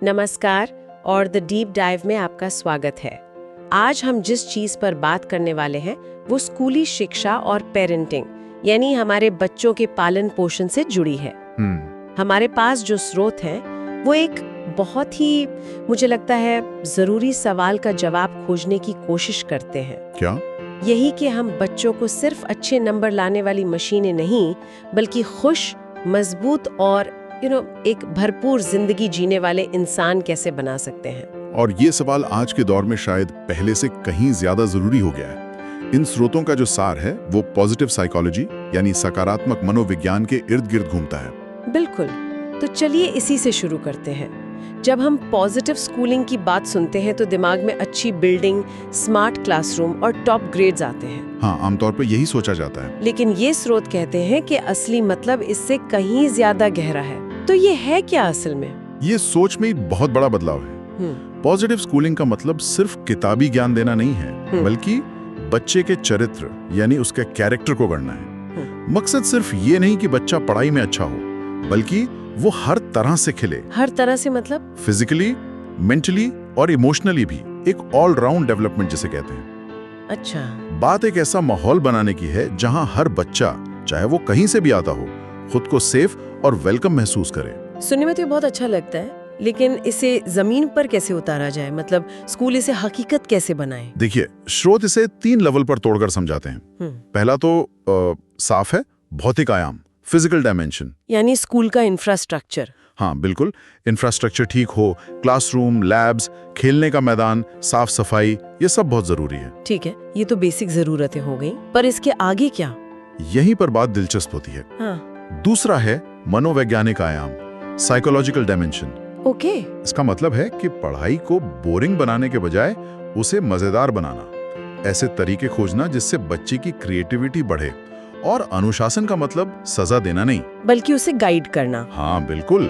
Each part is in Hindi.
नमस्कार और द डीप डाइव में आपका स्वागत है। आज हम जिस चीज पर बात करने वाले हैं वो स्कूली शिक्षा और पेरेंटिंग यानी हमारे बच्चों के पालन पोषण से जुड़ी है। हमारे पास जो स्रोत हैं वो एक बहुत ही मुझे लगता है जरूरी सवाल का जवाब खोजने की कोशिश करते हैं। क्या? यही कि हम बच्चों को सिर्फ अच्छे नंबर लाने वाली मशीनें नहीं बल्कि खुश, मजबूत और एक भरपूर जिंदगी जीने वाले इंसान कैसे बना सकते हैं। और ये सवाल आज के दौर में शायद पहले से कहीं ज्यादा जरूरी हो गया है। इन स्रोतों का जो सार है वो पॉजिटिव साइकोलॉजी यानी सकारात्मक मनोविज्ञान के इर्द गिर्द घूमता है। बिल्कुल, तो चलिए इसी से शुरू करते हैं। जब हम पॉजिटिव स्कूलिंग की बात सुनते हैं तो दिमाग में अच्छी बिल्डिंग, स्मार्ट क्लासरूम और टॉप ग्रेड्स आते हैं। हाँ, आमतौर पर यही सोचा जाता है। लेकिन ये स्रोत कहते हैं कि असली मतलब इससे कहीं ज्यादा गहरा है। तो ये है क्या असल में? ये सोच में एक बहुत बड़ा बदलाव है। पॉजिटिव स्कूलिंग का मतलब सिर्फ किताबी ज्ञान देना नहीं है, बल्कि बच्चे के चरित्र यानी उसके कैरेक्टर को गढ़ना है। मकसद सिर्फ ये नहीं कि बच्चा पढ़ाई में अच्छा हो, बल्कि वो हर तरह से खिले। हर तरह से मतलब? फिजिकली, मेंटली और इमोशनली भी। एक ऑल राउंड डेवलपमेंट जिसे कहते हैं। अच्छा। बात एक ऐसा माहौल बनाने की है जहां हर बच्चा, चाहे वो कहीं से भी आता हो, खुद को सेफ और वेलकम महसूस करे। सुनने में तो ये बहुत अच्छा लगता है, लेकिन इसे जमीन पर कैसे उतारा जाए? मतलब स्कूल इसे हकीकत कैसे बनाए? देखिए, स्रोत इसे 3 लेवल पर तोड़कर समझाते हैं। पहला तो साफ है, भौतिक आयाम, फिजिकल डायमेंशन, यानी स्कूल का इंफ्रास्ट्रक्चर। हाँ बिल्कुल, इंफ्रास्ट्रक्चर ठीक हो, क्लासरूम, लैब्स, खेलने का मैदान, साफ सफाई, ये सब बहुत जरूरी है। ठीक है, ये तो बेसिक जरूरतें हो गई, पर इसके आगे क्या? यहीं पर बात दिलचस्प होती है। हाँ। दूसरा है मनोवैज्ञानिक आयाम, साइकोलॉजिकल डायमेंशन। ओके। इसका मतलब है कि पढ़ाई को बोरिंग बनाने के बजाय उसे मजेदार बनाना, ऐसे तरीके खोजना जिससे बच्चे की क्रिएटिविटी बढ़े। और अनुशासन का मतलब सजा देना नहीं, बल्कि उसे गाइड करना। हाँ बिल्कुल,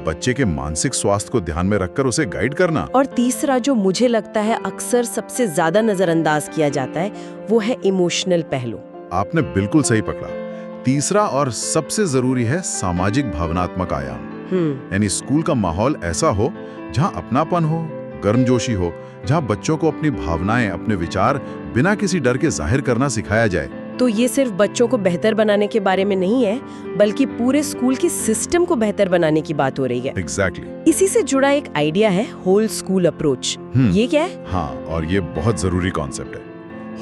बच्चे के मानसिक स्वास्थ्य को ध्यान में रखकर उसे गाइड करना। और तीसरा जो मुझे लगता है अक्सर सबसे ज्यादा नजरअंदाज किया जाता है वो है इमोशनल पहलू। आपने बिल्कुल सही पकड़ा। तीसरा और सबसे जरूरी है सामाजिक भावनात्मक आयाम। यानी स्कूल का माहौल ऐसा हो जहां अपनापन हो, गर्मजोशी हो, जहां बच्चों को अपनी भावनाएं, अपने विचार बिना किसी डर के जाहिर करना सिखाया जाए। तो ये सिर्फ बच्चों को बेहतर बनाने के बारे में नहीं है, बल्कि पूरे स्कूल के सिस्टम को बेहतर बनाने की बात हो रही है। एग्जैक्टली। इसी से जुड़ा एक आइडिया है होल स्कूल अप्रोच। ये क्या है? हाँ, और ये बहुत जरूरी कॉन्सेप्ट है।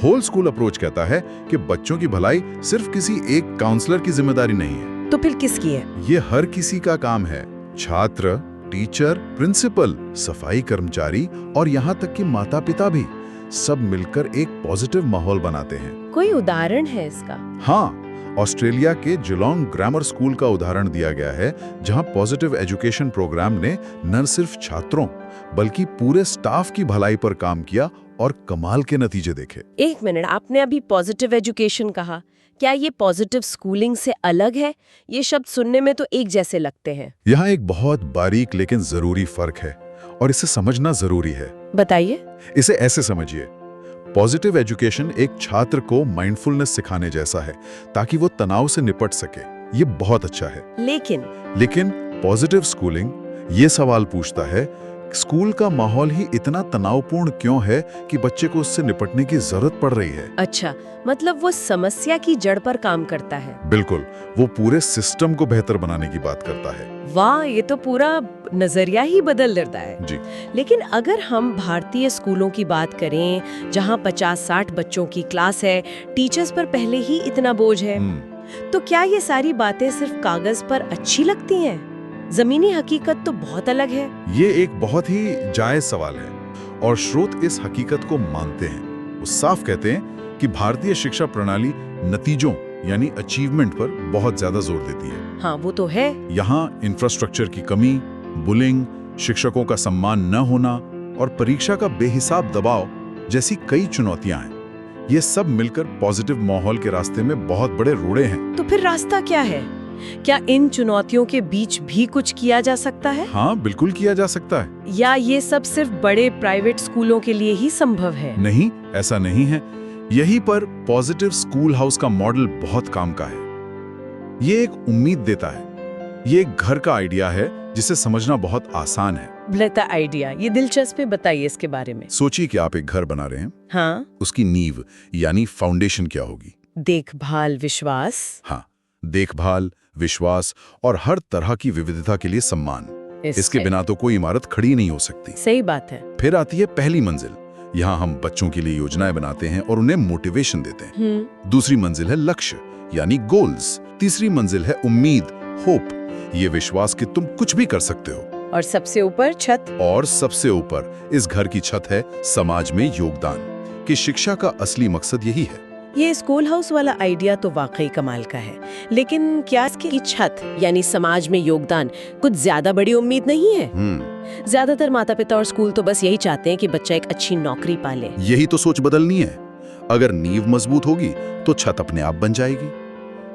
होल स्कूल अप्रोच कहता है कि बच्चों की भलाई सिर्फ किसी एक काउंसलर की जिम्मेदारी नहीं है। तो फिर किसकी है? ये हर किसी का काम है। छात्र, टीचर, प्रिंसिपल, सफाई कर्मचारी और यहाँ तक कि माता पिता भी, सब मिलकर एक पॉजिटिव माहौल बनाते हैं। कोई उदाहरण है इसका? हाँ, ऑस्ट्रेलिया के जिलोंग ग्रामर स्कूल का उदाहरण दिया गया है, जहां पॉजिटिव एजुकेशन प्रोग्राम ने न सिर्फ छात्रों बल्कि पूरे स्टाफ की भलाई पर काम किया और कमाल के नतीजे देखे। एक मिनट, आपने अभी पॉजिटिव एजुकेशन कहा, क्या ये पॉजिटिव स्कूलिंग से अलग है? ये शब्द सुनने में तो एक जैसे लगते हैं। यहाँ एक बहुत बारीक लेकिन जरूरी फर्क है और इसे समझना जरूरी है। बताइए। इसे ऐसे समझिए, पॉजिटिव एजुकेशन एक छात्र को माइंडफुलनेस सिखाने जैसा है ताकि वो तनाव से निपट सके। ये बहुत अच्छा है। लेकिन पॉजिटिव स्कूलिंग ये सवाल पूछता है, स्कूल का माहौल ही इतना तनावपूर्ण क्यों है कि बच्चे को उससे निपटने की जरूरत पड़ रही है? अच्छा, मतलब वो समस्या की जड़ पर काम करता है। बिल्कुल, वो पूरे सिस्टम को बेहतर बनाने की बात करता है। वाह, ये तो पूरा नजरिया ही बदल देता है जी। लेकिन अगर हम भारतीय स्कूलों की बात करें, जहां 50-60 बच्चों की क्लास है, टीचर्स पर पहले ही इतना बोझ है, तो क्या ये सारी बातें सिर्फ कागज पर अच्छी लगती हैं? जमीनी हकीकत तो बहुत अलग है। ये एक बहुत ही जायज सवाल है और स्रोत इस हकीकत को मानते हैं। वो साफ कहते हैं कि भारतीय शिक्षा प्रणाली नतीजों यानी अचीवमेंट पर बहुत ज्यादा जोर देती है। हाँ, वो तो है। यहाँ इंफ्रास्ट्रक्चर की कमी, बुलिंग, शिक्षकों का सम्मान न होना और परीक्षा का बेहिसाब दबाव जैसी कई चुनौतियां हैं। ये सब मिलकर पॉजिटिव माहौल के रास्ते में बहुत बड़े रोड़े हैं। तो फिर रास्ता क्या है? क्या इन चुनौतियों के बीच भी कुछ किया जा सकता है? हाँ, बिल्कुल किया जा सकता है। या ये सब सिर्फ बड़े प्राइवेट स्कूलों के लिए ही संभव है? नहीं, ऐसा नहीं है। यहीं पर पॉजिटिव स्कूल हाउस का मॉडल बहुत काम का है। ये एक उम्मीद देता है। ये एक घर का आइडिया है जिसे समझना बहुत आसान है। लता आइडिया, ये दिलचस्प है, बताइए इसके बारे में। सोचिए कि आप एक घर बना रहे हैं। हाँ। उसकी नींव यानी फाउंडेशन क्या होगी? देखभाल, विश्वास। हाँ, देखभाल, विश्वास और हर तरह की विविधता के लिए सम्मान। इसके बिना तो कोई इमारत खड़ी नहीं हो सकती। सही बात है। फिर आती है पहली मंजिल। यहाँ हम बच्चों के लिए योजनाएं बनाते हैं और उन्हें मोटिवेशन देते हैं। दूसरी मंजिल है लक्ष्य यानी गोल्स। तीसरी मंजिल है उम्मीद, होप, ये विश्वास कि तुम कुछ भी कर सकते हो। और सबसे ऊपर छत। और सबसे ऊपर इस घर की छत है समाज में योगदान, कि शिक्षा का असली मकसद यही है। ये स्कूल हाउस वाला आइडिया तो वाकई कमाल का है, लेकिन क्या इसकी छत यानी समाज में योगदान कुछ ज्यादा बड़ी उम्मीद नहीं है? ज्यादातर माता पिता और स्कूल तो बस यही चाहते हैं कि बच्चा एक अच्छी नौकरी पाले। यही तो सोच बदलनी है। अगर नींव मजबूत होगी तो छत अपने आप बन जाएगी।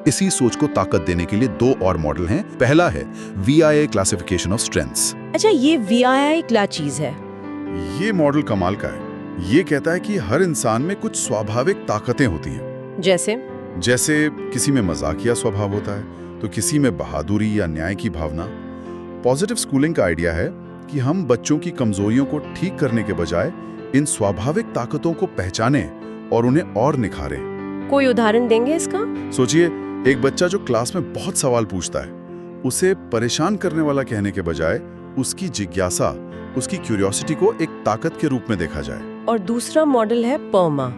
इसी सोच को ताकत देने के लिए दो और मॉडल हैं। पहला है VIA क्लासिफिकेशन ऑफ स्ट्रेंथ्स। अच्छा, ये VIA क्या चीज है? ये मॉडल कमाल का है। ये कहता है कि हर इंसान में कुछ स्वाभाविक ताकतें होती हैं। जैसे किसी में मजाकिया स्वभाव होता है तो किसी में बहादुरी या न्याय की भावना। पॉजिटिव स्कूलिंग का आइडिया है कि हम बच्चों की कमजोरियों को ठीक करने के बजाय इन स्वाभाविक ताकतों को पहचानें और उन्हें और निखारें। कोई उदाहरण देंगे इसका? सोचिए, एक बच्चा जो क्लास में बहुत सवाल पूछता है, उसे परेशान करने वाला कहने के बजाय उसकी जिज्ञासा, उसकी क्यूरियोसिटी को एक ताकत के रूप में देखा जाए। और दूसरा मॉडल है PERMA,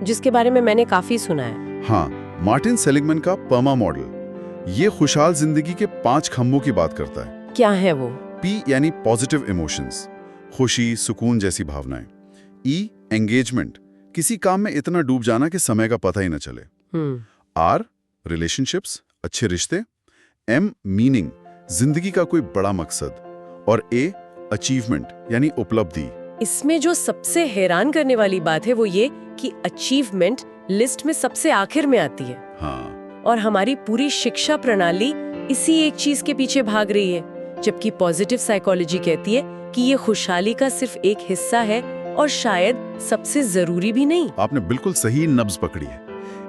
जिसके बारे में मैंने काफी सुना है। हाँ, मार्टिन सेलिगमैन का PERMA मॉडल। ये खुशहाल जिंदगी के 5 खंभों की बात करता है। क्या है वो? P यानी पॉजिटिव इमोशंस, खुशी, सुकून जैसी भावनाएं। E एंगेजमेंट, किसी काम में इतना डूब जाना कि समय का पता ही न चले। R रिलेशनशिप्स, अच्छे रिश्ते। M मीनिंग, जिंदगी का कोई बड़ा मकसद। और A अचीवमेंट यानी उपलब्धि। इसमें जो सबसे हैरान करने वाली बात है वो ये कि अचीवमेंट लिस्ट में सबसे आखिर में आती है। हाँ। और हमारी पूरी शिक्षा प्रणाली इसी एक चीज के पीछे भाग रही है, जबकि पॉजिटिव साइकोलॉजी कहती है कि ये खुशहाली का सिर्फ एक हिस्सा है और शायद सबसे जरूरी भी नहीं। आपने बिल्कुल सही नब्ज पकड़ी है।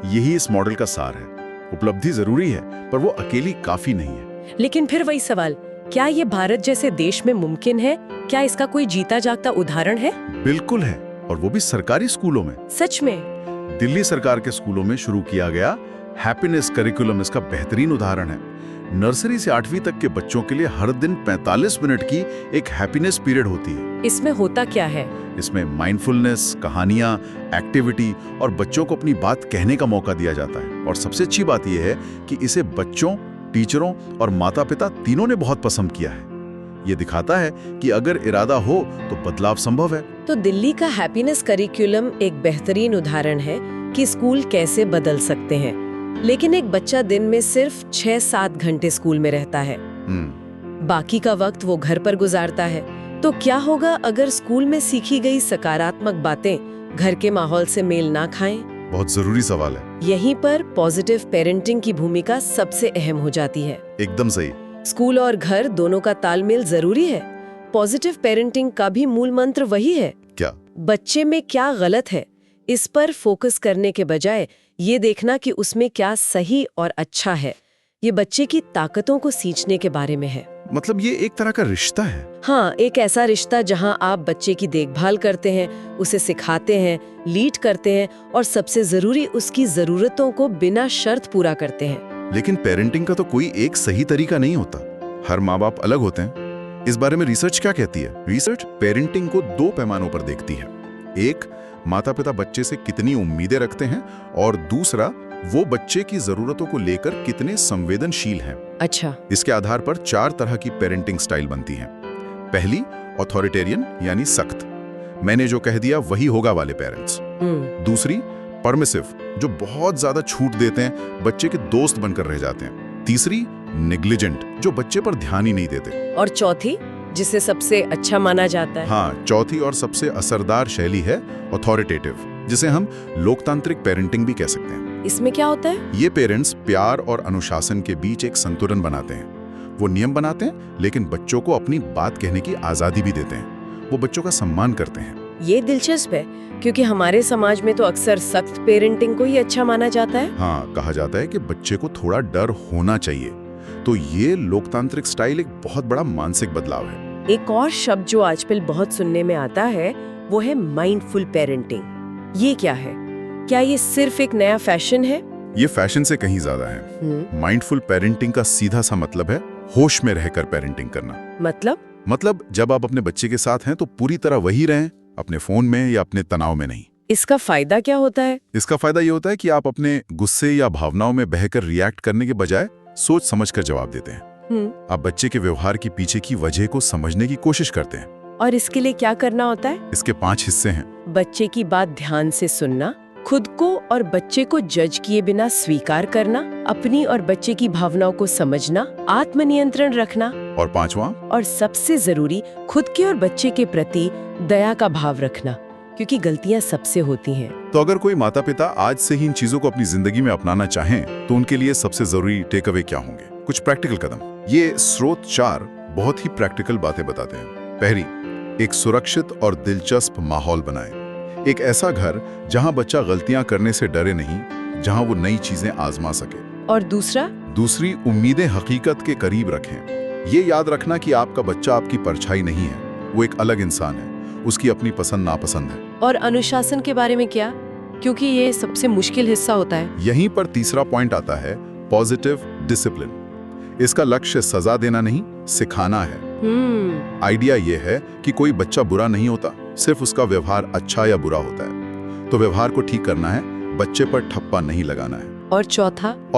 यही इस मॉडल का सार है। उपलब्धि जरूरी है, पर वो अकेली काफी नहीं है। लेकिन फिर वही सवाल, क्या ये भारत जैसे देश में मुमकिन है? क्या इसका कोई जीता जागता उदाहरण है? बिल्कुल है, और वो भी सरकारी स्कूलों में। सच में? दिल्ली सरकार के स्कूलों में शुरू किया गया हैप्पीनेस करिकुलम इसका बेहतरीन उदाहरण है। नर्सरी से 8वीं तक के बच्चों के लिए हर दिन 45 मिनट की एक हैप्पीनेस पीरियड होती है। इसमें होता क्या है? इसमें माइंडफुलनेस, कहानियां, एक्टिविटी और बच्चों को अपनी बात कहने का मौका दिया जाता है। और सबसे अच्छी बात यह है कि इसे बच्चों, टीचरों और माता-पिता तीनों ने बहुत पसंद किया है। ये दिखाता है कि अगर इरादा हो तो बदलाव संभव है। तो दिल्ली का हैप्पीनेस करिकुलम एक बेहतरीन उदाहरण है कि स्कूल कैसे बदल सकते हैं। लेकिन एक बच्चा दिन में सिर्फ 6-7 घंटे स्कूल में रहता है, बाकी का वक्त वो घर पर गुजारता है। तो क्या होगा अगर स्कूल में सीखी गई सकारात्मक बातें घर के माहौल से मेल ना खाएं? बहुत जरूरी सवाल है। यहीं पर पॉजिटिव पेरेंटिंग की भूमिका सबसे अहम हो जाती है। एकदम सही। स्कूल और घर दोनों का तालमेल जरूरी है। पॉजिटिव पेरेंटिंग का भी मूल मंत्र वही है। क्या? बच्चे में क्या गलत है, इस पर फोकस करने के बजाय ये देखना कि उसमें क्या सही और अच्छा है। ये बच्चे की ताकतों को सींचने के बारे में है। मतलब ये एक तरह का रिश्ता है। हाँ, एक ऐसा रिश्ता जहाँ आप बच्चे की देखभाल करते हैं, उसे सिखाते हैं, लीड करते हैं और सबसे जरूरी उसकी जरूरतों को बिना शर्त पूरा करते हैं। लेकिन पेरेंटिंग का तो कोई एक सही तरीका नहीं होता। हर माँ बाप अलग होते हैं। इस बारे में रिसर्च क्या कहती है? रिसर्च पेरेंटिंग को 2 पैमानों पर देखती है। एक, माता पिता बच्चे से कितनी उम्मीदें रखते हैं, और दूसरा, वो बच्चे की जरूरतों को लेकर कितने संवेदनशील हैं। अच्छा। इसके आधार पर 4 तरह की पेरेंटिंग स्टाइल बनती हैं। पहली, ऑथोरिटेरियन यानी सख्त, मैंने जो कह दिया वही होगा वाले पेरेंट्स। दूसरी, परमिसिव, जो बहुत ज्यादा छूट देते हैं, बच्चे के दोस्त बनकर रह जाते हैं। तीसरी, नेग्लिजेंट, जो बच्चे पर ध्यान ही नहीं देते। और चौथी, जिसे सबसे अच्छा माना जाता है? हाँ, चौथी और सबसे असरदार शैली है ऑथोरिटेटिव, जिसे हम लोकतांत्रिक पेरेंटिंग भी कह सकते हैं। इसमें क्या होता है? ये पेरेंट्स प्यार और अनुशासन के बीच एक संतुलन बनाते हैं। वो नियम बनाते हैं, लेकिन बच्चों को अपनी बात कहने की आजादी भी देते हैं। वो बच्चों का सम्मान करते हैं। ये दिलचस्प है, क्योंकि हमारे समाज में तो अक्सर सख्त पेरेंटिंग को ही अच्छा माना जाता है। हाँ, कहा जाता है कि बच्चे को थोड़ा डर होना चाहिए। तो ये लोकतांत्रिक स्टाइल एक बहुत बड़ा मानसिक बदलाव है। एक और शब्द जो आजकल बहुत सुनने में आता है वो है माइंडफुल पेरेंटिंग। ये क्या है? क्या ये सिर्फ एक नया फैशन है? ये फैशन से कहीं ज्यादा है। माइंडफुल पेरेंटिंग का सीधा सा मतलब है होश में रहकर पेरेंटिंग करना। मतलब जब आप अपने बच्चे के साथ हैं तो पूरी तरह वही रहें, अपने फोन में या अपने तनाव में नहीं। इसका फायदा क्या होता है? इसका फायदा ये होता है कि आप अपने गुस्से या भावनाओं में बहकर रिएक्ट करने के बजाय सोच समझकर जवाब देते हैं। आप बच्चे के व्यवहार के पीछे की वजह को समझने की कोशिश करते हैं। और इसके लिए क्या करना होता है? इसके 5 हिस्से हैं। बच्चे की बात ध्यान से सुनना, खुद को और बच्चे को जज किए बिना स्वीकार करना, अपनी और बच्चे की भावनाओं को समझना, आत्मनियंत्रण रखना, और 5वां और सबसे जरूरी खुद के और बच्चे के प्रति दया का भाव रखना, क्योंकि गलतियां सबसे होती हैं। तो अगर कोई माता पिता आज से ही इन चीजों को अपनी जिंदगी में अपनाना चाहें तो उनके लिए सबसे जरूरी टेक अवे क्या होंगे? कुछ प्रैक्टिकल कदम। ये स्रोत 4 बहुत ही प्रैक्टिकल बातें बताते हैं। पहली, एक सुरक्षित और दिलचस्प माहौल बनाएं। एक ऐसा घर जहां बच्चा गलतियां करने से डरे नहीं, जहां वो नई चीजें आजमा सके। और दूसरी, उम्मीदें हकीकत के करीब रखें। ये याद रखना कि आपका बच्चा आपकी परछाई नहीं है, वो एक अलग इंसान है, उसकी अपनी पसंद नापसंद है। और अनुशासन के बारे में क्या? क्योंकि ये सबसे मुश्किल हिस्सा होता है। यहीं पर तीसरा पॉइंट आता है, पॉजिटिव डिसिप्लिन। इसका लक्ष्य सजा देना नहीं, सिखाना है। आइडिया ये है कि कोई बच्चा बुरा नहीं होता, सिर्फ उसका व्यवहार अच्छा या बुरा होता है। तो व्यवहार को ठीक करना है, बच्चे पर ठप्पा नहीं लगाना है। और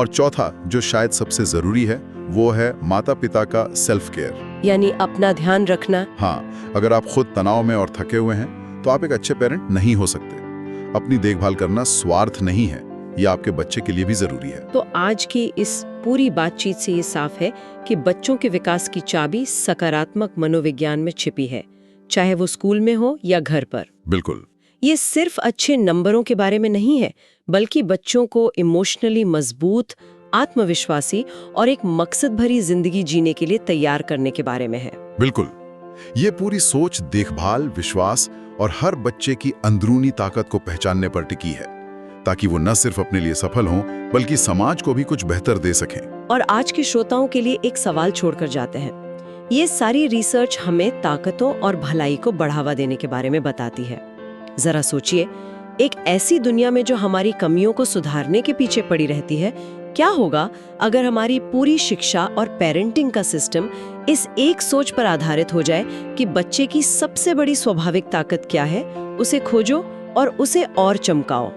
चौथा, जो शायद सबसे जरूरी है, वो है माता पिता का सेल्फ केयर, यानी अपना ध्यान रखना। हाँ, अगर आप खुद तनाव में और थके हुए हैं तो आप एक अच्छे पेरेंट नहीं हो सकते। अपनी देखभाल करना स्वार्थ नहीं है, ये आपके बच्चे के लिए भी जरूरी है। तो आज की इस पूरी बातचीत से ये साफ है कि बच्चों के विकास की चाबी सकारात्मक मनोविज्ञान में छिपी है, चाहे वो स्कूल में हो या घर पर। बिल्कुल। ये सिर्फ अच्छे नंबरों के बारे में नहीं है, बल्कि बच्चों को इमोशनली मजबूत, आत्मविश्वासी और एक मकसद भरी जिंदगी जीने के लिए तैयार करने के बारे में है। बिल्कुल। ये पूरी सोच देखभाल, विश्वास और हर बच्चे की अंदरूनी ताकत को पहचानने पर टिकी है, ताकि वो न सिर्फ अपने लिए सफल हों, बल्कि समाज को भी कुछ बेहतर दे सकें। और आज के श्रोताओं के लिए एक सवाल छोड़कर जाते हैं। ये सारी रिसर्च हमें ताकतों और भलाई को बढ़ावा देने के बारे में बताती है। जरा सोचिए, एक ऐसी दुनिया में जो हमारी कमियों को सुधारने के पीछे पड़ी रहती है, क्या होगा अगर हमारी पूरी शिक्षा और पेरेंटिंग का सिस्टम इस एक सोच पर आधारित हो जाए कि बच्चे की सबसे बड़ी स्वाभाविक ताकत क्या है, उसे खोजो और उसे और चमकाओ।